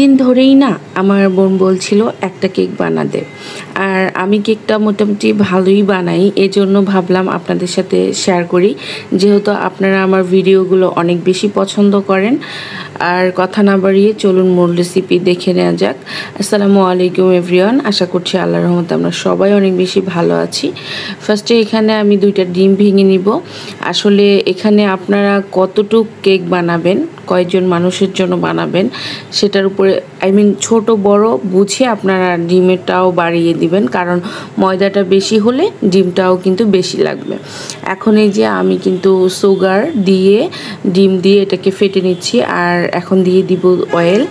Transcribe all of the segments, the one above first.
দিন ধরেই না আমার বোন বলছিল একটা কেক বানাতে। আর আমি কেকটা মোটামুটি ভালোই বানাই, এজন্য ভাবলাম আপনাদের সাথে শেয়ার করি, যেহেতু আপনারা আমার ভিডিওগুলো অনেক বেশি পছন্দ করেন। আর কথা না বাড়িয়ে চলুন মূল রেসিপি দেখে নেওয়া যাক। আসসালামু আলাইকুম এভরিওয়ান, আশা করছি আল্লাহর রহমতে আমরা সবাই অনেক বেশি ভালো আছি। ফার্স্টে এখানে আমি 2টা ডিম ভেঙে নিব। আসলে এখানে আপনারা কতটুক কেক বানাবেন, কয়েকজন মানুষের জন্য বানাবেন সেটার উপরে ছোট বড় বুঝে আপনারা ডিমেরটাও বাড়িয়ে দিবেন, কারণ ময়দাটা বেশি হলে ডিমটাও কিন্তু বেশি লাগবে। এখন এই যে আমি কিন্তু সুগার দিয়ে ডিম দিয়ে এটাকে ফেটে নিচ্ছি, আর এখন দিয়ে দিব অয়েল।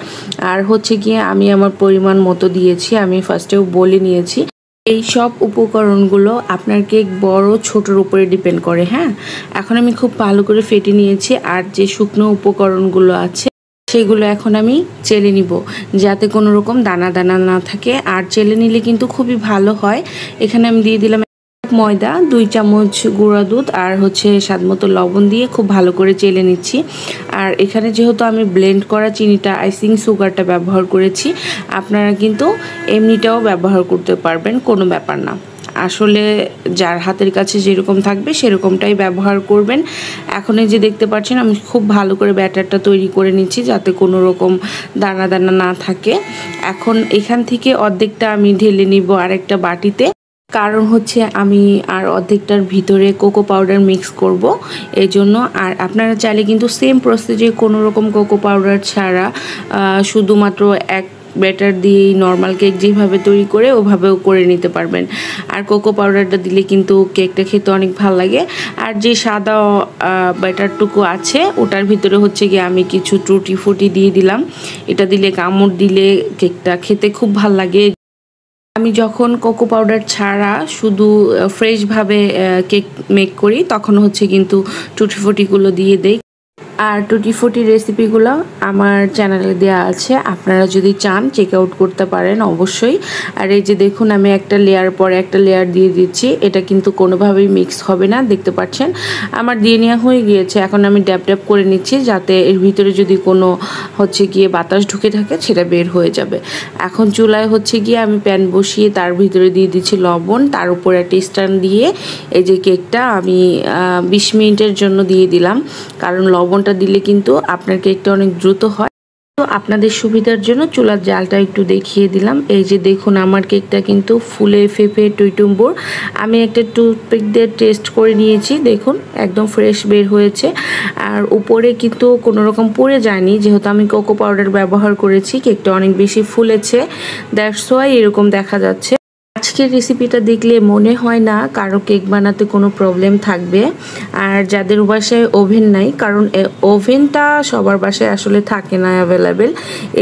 আর হচ্ছে গিয়ে আমি আমার পরিমাণ মতো দিয়েছি, আমি ফার্স্টেও বলে নিয়েছি। এই সব উপকরণগুলো আপনার কেক বড় ছোটোর উপরে ডিপেন্ড করে। হ্যাঁ, এখন আমি খুব ভালো করে ফেটে নিয়েছি, আর যে শুকনো উপকরণগুলো আছে সেগুলো এখন আমি চেলে নিব, যাতে কোনো রকম দানা দানা না থাকে। আর চেলে নিলে কিন্তু খুবই ভালো হয়। এখানে আমি দিয়ে দিলাম ময়দা, 2 চামচ গুঁড়া দুধ, আর হচ্ছে স্বাদমতো লবণ দিয়ে খুব ভালো করে চেলে নিচ্ছি। আর এখানে যেহেতু আমি ব্লেন্ড করা চিনিটা আইসিং সুগারটা ব্যবহার করেছি, আপনারা কিন্তু এমনিটাও ব্যবহার করতে পারবেন, কোনো ব্যাপার না। আসলে যার হাতের কাছে যেরকম থাকবে সেরকমটাই ব্যবহার করবেন। এখন এই যে দেখতে পাচ্ছেন আমি খুব ভালো করে ব্যাটারটা তৈরি করে নিচ্ছি, যাতে কোনো রকম দানা দানা না থাকে। এখন এখান থেকে অর্ধেকটা আমি ঢেলে নিব আরেকটা বাটিতে, কারণ হচ্ছে আমি আর অর্ধেকটার ভিতরে কোকো পাউডার মিক্স করব এই জন্য। আর আপনারা চাইলে কিন্তু সেম প্রসেসে কোনো রকম কোকো পাউডার ছাড়া শুধুমাত্র এক ব্যাটার দিয়ে নর্মাল কেক যেভাবে তৈরি করে ওভাবেও করে নিতে পারবেন। আর কোকো পাউডারটা দিলে কিন্তু কেকটা খেতে অনেক ভালো লাগে। আর যে সাদা ব্যাটারটুকু আছে ওটার ভিতরে হচ্ছে গিয়ে আমি কিছু টুটি ফুটি দিয়ে দিলাম। এটা দিলে কামড় দিলে কেকটা খেতে খুব ভালো লাগে। আমি যখন কোকো পাউডার ছাড়া শুধু ফ্রেশভাবে কেক মেক করি তখন হচ্ছে কিন্তু টুটি ফুটিগুলো দিয়ে দেই। আর টুটি ফুটি রেসিপিগুলো আমার চ্যানেলে দেওয়া আছে, আপনারা যদি চান চেক আউট করতে পারেন অবশ্যই। আর এই যে দেখুন আমি একটা লেয়ার পরে একটা লেয়ার দিয়ে দিচ্ছি, এটা কিন্তু কোনোভাবেই মিক্স হবে না। দেখতে পাচ্ছেন আমার দিয়ে নেওয়া হয়ে গিয়েছে। এখন আমি ড্যাপ ড্যাপ করে নিচ্ছি, যাতে এর ভিতরে যদি কোনো হচ্ছে গিয়ে বাতাস ঢুকে থাকে সেটা বের হয়ে যাবে। এখন চুলায় হচ্ছে গিয়ে আমি প্যান বসিয়ে তার ভিতরে দিয়ে দিচ্ছি লবণ, তার উপরে একটা স্ট্যান্ড দিয়ে এই যে কেকটা আমি 20 মিনিটের জন্য দিয়ে দিলাম, কারণ লবণটা দিলে কিন্তু আপনার কেকটা অনেক দ্রুত হয়। তো আপনাদের সুবিধার জন্য চুলার জালটা একটু দেখিয়ে দিলাম। এই যে দেখুন আমার কেকটা কিন্তু ফুলে ফেপে টইটুম্বুর। আমি একটা টুথপিক দিয়ে টেস্ট করে নিয়েছি, দেখুন একদম ফ্রেশ বের হয়েছে। আর উপরে কিন্তু কোনো রকম পুড়ে যায়নি, যেহেতু আমি কোকো পাউডার ব্যবহার করেছি। কেকটা অনেক বেশি ফুলেছে, দ্যাটস ওয়াই এরকম দেখা যাচ্ছে। আজকের রেসিপিটা দেখলে মনে হয় না কারো কেক বানাতে কোনো প্রবলেম থাকবে। আর যাদের বাসায় ওভেন নাই, কারণ ওভেনটা সবার বাসায় আসলে থাকে না অ্যাভেলেবেল,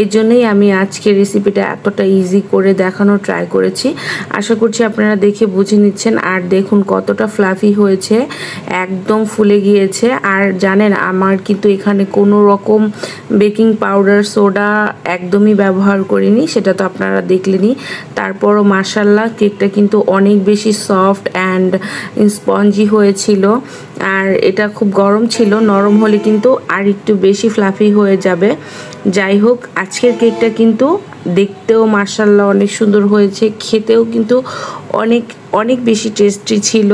এই জন্যই আমি আজকের রেসিপিটা এতটা ইজি করে দেখানোর ট্রাই করেছি। আশা করছি আপনারা দেখে বুঝে নিচ্ছেন। আর দেখুন কতটা ফ্লাফি হয়েছে, একদম ফুলে গিয়েছে। আর জানেন আমার কিন্তু এখানে কোনো রকম বেকিং পাউডার সোডা একদমই ব্যবহার করিনি, সেটা তো আপনারা দেখলেনই। তারপরও মাশাআল্লাহ কেকটা কিন্তু অনেক বেশি সফট অ্যান্ড স্পঞ্জি হয়েছিল। আর এটা খুব গরম ছিল, নরম হলে কিন্তু আর একটু বেশি ফ্লাফি হয়ে যাবে। যাই হোক, আজকের কেকটা কিন্তু দেখতেও মাশাআল্লাহ অনেক সুন্দর হয়েছে, খেতেও কিন্তু অনেক অনেক বেশি টেস্টি ছিল।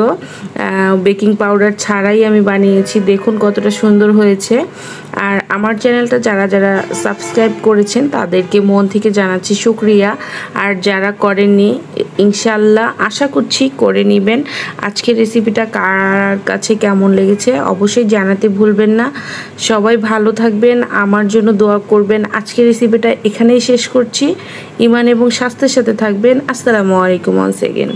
বেকিং পাউডার ছাড়াই আমি বানিয়েছি, দেখুন কতটা সুন্দর হয়েছে। আর আমার চ্যানেলটা যারা যারা সাবস্ক্রাইব করেছেন তাদেরকে মন থেকে জানাচ্ছি শুকরিয়া। আর যারা করেননি ইনশাল্লাহ আশা করছি করে নেবেন। আজকের রেসিপিটা কার কাছে কেমন লেগেছে অবশ্যই জানাতে ভুলবেন না। সবাই ভালো থাকবেন, আমার জন্য দোয়া করবেন। আজকের রেসিপিটা এখানেই শেষ করছি। ইমান এবং স্বাস্থ্যের সাথে থাকবেন। আসসালামু আলাইকুম ওয়ান্স এগেইন।